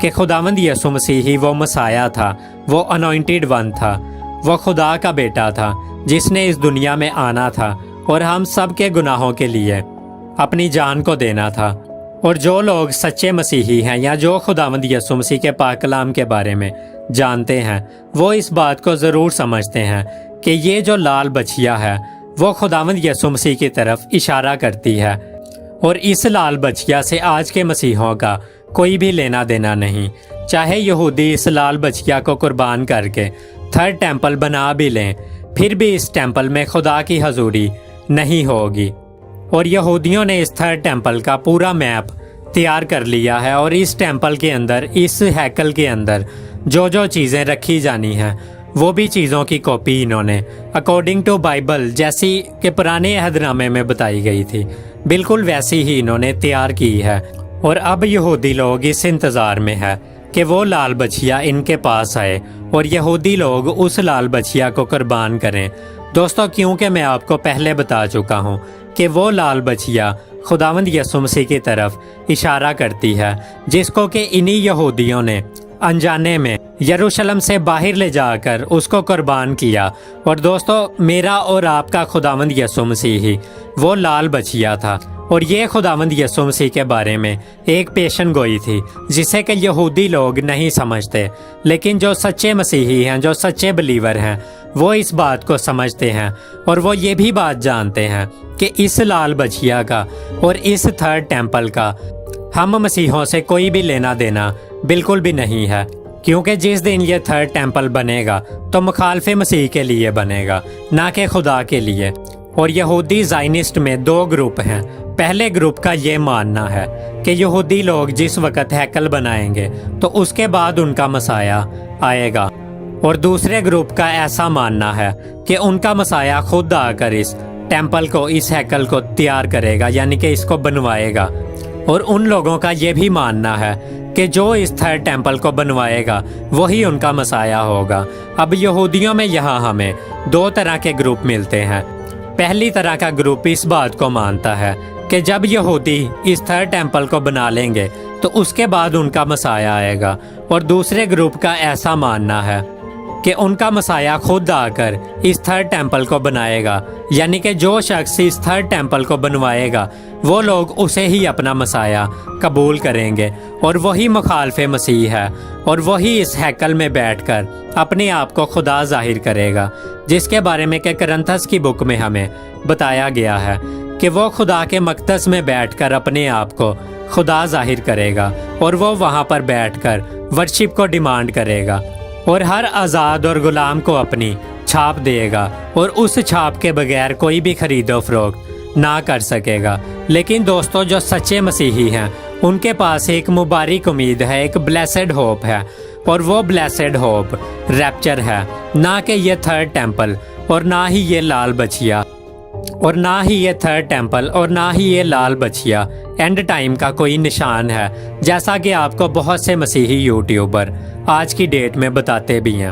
کہ خداوند یسوع مسیح ہی وہ مسایہ تھا، وہ انوائنٹڈ ون تھا، وہ خدا کا بیٹا تھا جس نے اس دنیا میں آنا تھا اور ہم سب کے گناہوں کے لیے اپنی جان کو دینا تھا۔ اور جو لوگ سچے مسیحی ہیں یا جو خداوند یسوع مسیح کے پاک کلام کے بارے میں جانتے ہیں، وہ اس بات کو ضرور سمجھتے ہیں کہ یہ جو لال بچھیا ہے وہ خداوند یسوع مسیح کی طرف اشارہ کرتی ہے، اور اس لال بچھیا سے آج کے مسیحوں کا کوئی بھی لینا دینا نہیں۔ چاہے یہودی اس لال بچھیا کو قربان کر کے تھرڈ ٹیمپل بنا بھی لیں، پھر بھی اس ٹیمپل میں خدا کی حضوری نہیں ہوگی۔ اور یہودیوں نے اس تھرڈ ٹیمپل کا پورا میپ تیار کر لیا ہے، اور اس ٹیمپل کے اندر، اس ہیکل کے اندر جو جو چیزیں رکھی جانی ہیں وہ بھی چیزوں کی کاپی انہوں نے اکارڈنگ ٹو بائبل، جیسی کہ پرانے عہد نامے میں بتائی گئی تھی، بالکل ویسی ہی انہوں نے تیار کی ہے۔ اور اب یہودی لوگ اس انتظار میں ہے کہ وہ لال بچھیا ان کے پاس آئے اور یہودی لوگ اس لال بچھیا کو قربان کریں۔ دوستو، کیونکہ میں آپ کو پہلے بتا چکا ہوں کہ وہ لال بچھیا خداوند یسوع مسیح کی طرف اشارہ کرتی ہے، جس کو کہ انہی یہودیوں نے انجانے میں یروشلم سے باہر لے جا کر اس کو قربان کیا۔ اور دوستو، میرا اور آپ کا خداوند یسوع مسیح ہی وہ لال بچھیا تھا، اور یہ خداوند یسوع مسیح کے بارے میں ایک پیشن گوئی تھی جسے کہ یہودی لوگ نہیں سمجھتے، لیکن جو سچے مسیحی ہیں، جو سچے بلیور ہیں، وہ اس بات کو سمجھتے ہیں، اور وہ یہ بھی بات جانتے ہیں کہ اس لال بچھیا کا اور اس تھرڈ ٹیمپل کا ہم مسیحوں سے کوئی بھی لینا دینا بالکل بھی نہیں ہے، کیونکہ جس دن یہ تھرڈ ٹیمپل بنے گا تو مخالف مسیح کے لیے بنے گا، نہ کہ خدا کے لیے۔ اور یہودی زائنسٹ میں دو گروپ ہیں۔ پہلے گروپ کا یہ ماننا ہے کہ یہودی لوگ جس وقت ہیکل بنائیں گے تو اس کے بعد ان کا مسایہ آئے گا، اور دوسرے گروپ کا ایسا ماننا ہے کہ ان کا مسایہ خود آ کر اس ٹیمپل کو، اس ہیکل کو تیار کرے گا، یعنی کہ اس کو بنوائے گا۔ اور ان لوگوں کا یہ بھی ماننا ہے کہ جو اس تھرڈ ٹیمپل کو بنوائے گا وہی ان کا مسایہ ہوگا۔ اب یہودیوں میں یہاں ہمیں دو طرح کے گروپ ملتے ہیں۔ پہلی طرح کا گروپ اس بات کو مانتا ہے کہ جب یہودی اس تھرڈ ٹیمپل کو بنا لیں گے تو اس کے بعد ان کا مسایہ آئے گا، اور دوسرے گروپ کا ایسا ماننا ہے کہ ان کا مسایہ خود آ کر اس تھرڈ ٹیمپل کو بنائے گا، یعنی کہ جو شخص اس تھرڈ ٹیمپل کو بنوائے گا وہ لوگ اسے ہی اپنا مسایہ قبول کریں گے، اور وہی مخالف مسیح ہے، اور وہی اس ہیکل میں بیٹھ کر اپنے آپ کو خدا ظاہر کرے گا، جس کے بارے میں کہ کرنتھس کی بک میں ہمیں بتایا گیا ہے کہ وہ خدا کے مقدس میں بیٹھ کر اپنے آپ کو خدا ظاہر کرے گا، اور وہ وہاں پر بیٹھ کر ورشپ کو ڈیمانڈ کرے گا، اور ہر آزاد اور غلام کو اپنی چھاپ دے گا، اور اس چھاپ کے بغیر کوئی بھی خرید و فروخت نہ کر سکے گا۔ لیکن دوستو، جو سچے مسیحی ہیں ان کے پاس ایک مبارک امید ہے، ایک بلیسڈ ہوپ ہے، اور وہ بلیسڈ ہوپ ریپچر ہے، نہ کہ یہ تھرڈ ٹیمپل، اور نہ ہی یہ لال بچھیا، اور نہ ہی یہ تھرڈ ٹیمپل، اور نہ ہی یہ لال بچھیا اینڈ ٹائم کا کوئی نشان ہے، جیسا کہ آپ کو بہت سے مسیحی یوٹیوبر آج کی ڈیٹ میں بتاتے بھی ہیں۔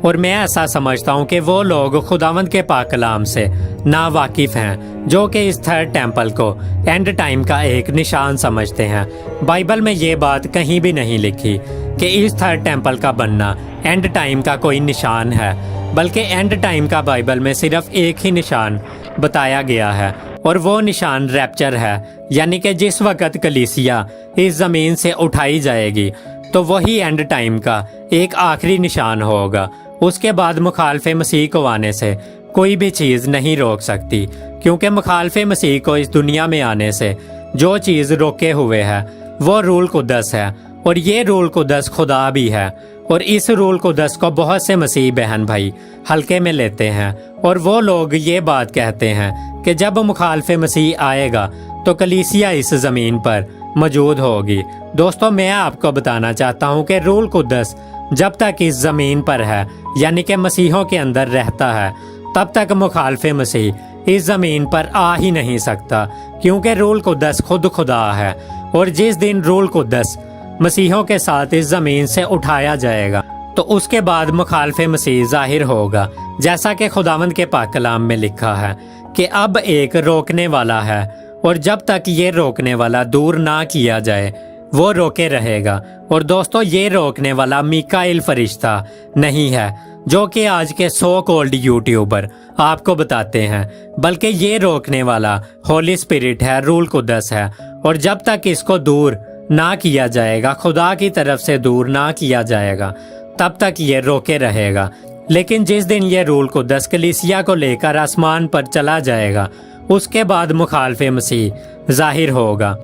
اور میں ایسا سمجھتا ہوں کہ وہ لوگ خداوند کے پاک کلام سے نا واقف ہیں، جو کہ اس تھرڈ ٹیمپل کو اینڈ ٹائم کا ایک نشان سمجھتے ہیں۔ بائبل میں یہ بات کہیں بھی نہیں لکھی کہ اس تھرڈ ٹیمپل کا بننا اینڈ ٹائم کا کوئی نشان ہے، بلکہ اینڈ ٹائم کا بائبل میں صرف ایک ہی نشان بتایا گیا ہے، اور وہ نشان ریپچر ہے، یعنی کہ جس وقت کلیسیا اس زمین سے اٹھائی جائے گی تو وہی اینڈ ٹائم کا ایک آخری نشان ہوگا۔ اس کے بعد مخالف مسیح کو آنے سے کوئی بھی چیز نہیں روک سکتی، کیونکہ مخالف مسیح کو اس دنیا میں آنے سے جو چیز روکے ہوئے ہے وہ رول قدس ہے، اور یہ رول قدس خدا بھی ہے، اور اس رول قدس کو بہت سے مسیح بہن بھائی ہلکے میں لیتے ہیں، اور وہ لوگ یہ بات کہتے ہیں کہ جب مخالف مسیح آئے گا تو کلیسیا اس زمین پر موجود ہوگی۔ دوستو، میں آپ کو بتانا چاہتا ہوں کہ رول قدس جب تک اس زمین پر ہے، یعنی کہ مسیحوں کے اندر رہتا ہے، تب تک مخالف مسیح اس زمین پر آ ہی نہیں سکتا، کیونکہ رول قدس خود خدا ہے، اور جس دن رول قدس مسیحوں کے ساتھ اس زمین سے اٹھایا جائے گا تو اس کے بعد مخالف مسیح ظاہر ہوگا، جیسا کہ خداوند کے پاک کلام میں لکھا ہے کہ اب ایک روکنے والا ہے، اور جب تک یہ روکنے والا دور نہ کیا جائے وہ روکے رہے گا۔ اور دوستو یہ روکنے والا میکائیل فرشتہ نہیں ہے جو کہ آج کے سو کولڈ یوٹیوبر آپ کو بتاتے ہیں، بلکہ یہ روکنے والا ہولی اسپرٹ ہے، روح القدس ہے۔ اور جب تک اس کو دور نہ کیا جائے گا، خدا کی طرف سے دور نہ کیا جائے گا، تب تک یہ روکے رہے گا۔ لیکن جس دن یہ روح القدس کلیسیا کو لے کر آسمان پر چلا جائے گا، اس کے بعد مخالف مسیح ظاہر ہوگا۔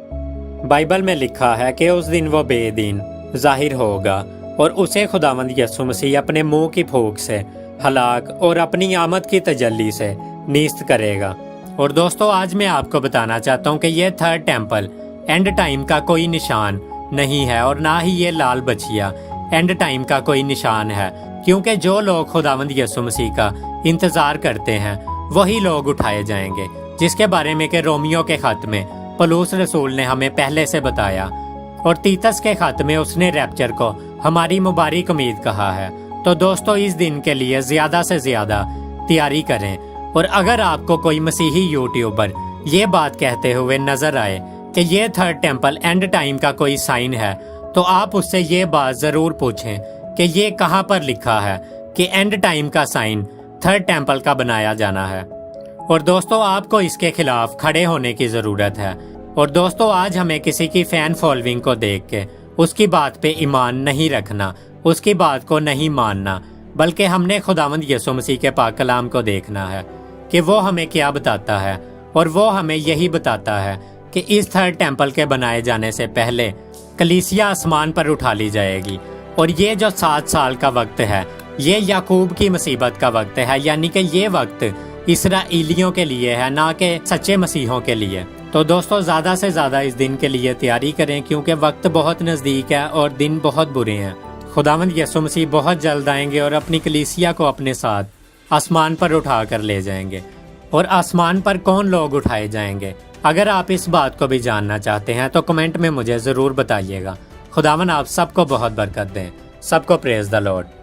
بائبل میں لکھا ہے کہ اس دن وہ بے دین ظاہر ہوگا اور اسے خداوند یسوع مسیح اپنے منہ کی پھونک سے ہلاک اور اپنی آمد کی تجلی سے نیست کرے گا۔ اور دوستو آج میں آپ کو بتانا چاہتا ہوں کہ یہ تھرڈ ٹیمپل اینڈ ٹائم کا کوئی نشان نہیں ہے، اور نہ ہی یہ لال بچیا اینڈ ٹائم کا کوئی نشان ہے، کیونکہ جو لوگ خداوند یسوع مسیح کا انتظار کرتے ہیں وہی لوگ اٹھائے جائیں گے، جس کے بارے میں کہ رومیو کے خط میں پولس رسول نے ہمیں پہلے سے بتایا، اور تیتس کے خط میں اس نے ریپچر کو ہماری مبارک امید کہا ہے۔ تو دوستو اس دن کے لیے زیادہ سے زیادہ تیاری کریں، اور اگر آپ کو کوئی مسیحی یوٹیوبر یہ بات کہتے ہوئے نظر آئے کہ یہ تھرڈ ٹیمپل اینڈ ٹائم کا کوئی سائن ہے، تو آپ اس سے یہ بات ضرور پوچھیں کہ یہ کہاں پر لکھا ہے کہ اینڈ ٹائم کا سائن تھرڈ ٹیمپل کا بنایا جانا ہے۔ اور دوستو آپ کو اس کے خلاف کھڑے ہونے کی ضرورت ہے۔ اور دوستو آج ہمیں کسی کی فین فالوئنگ کو دیکھ کے اس کی بات پہ ایمان نہیں رکھنا، اس کی بات کو نہیں ماننا، بلکہ ہم نے خداوند یسوع مسیح کے پاک کلام کو دیکھنا ہے کہ وہ ہمیں کیا بتاتا ہے، اور وہ ہمیں یہی بتاتا ہے کہ اس تھرڈ ٹیمپل کے بنائے جانے سے پہلے کلیسیا آسمان پر اٹھا لی جائے گی، اور یہ جو 7 سال کا وقت ہے یہ یعقوب کی مصیبت کا وقت ہے، یعنی کہ یہ وقت اسرائیلیوں کے لیے ہے، نہ کہ سچے مسیحوں کے لیے۔ تو دوستو زیادہ سے زیادہ اس دن کے لیے تیاری کریں، کیونکہ وقت بہت نزدیک ہے اور دن بہت برے ہیں۔ خداوند یسوع مسیح بہت جلد آئیں گے اور اپنی کلیسیا کو اپنے ساتھ آسمان پر اٹھا کر لے جائیں گے۔ اور آسمان پر کون لوگ اٹھائے جائیں گے؟ اگر آپ اس بات کو بھی جاننا چاہتے ہیں تو کمنٹ میں مجھے ضرور بتائیے گا۔ خداوند آپ سب کو بہت برکت دیں۔ سب کو پریز دی لارڈ۔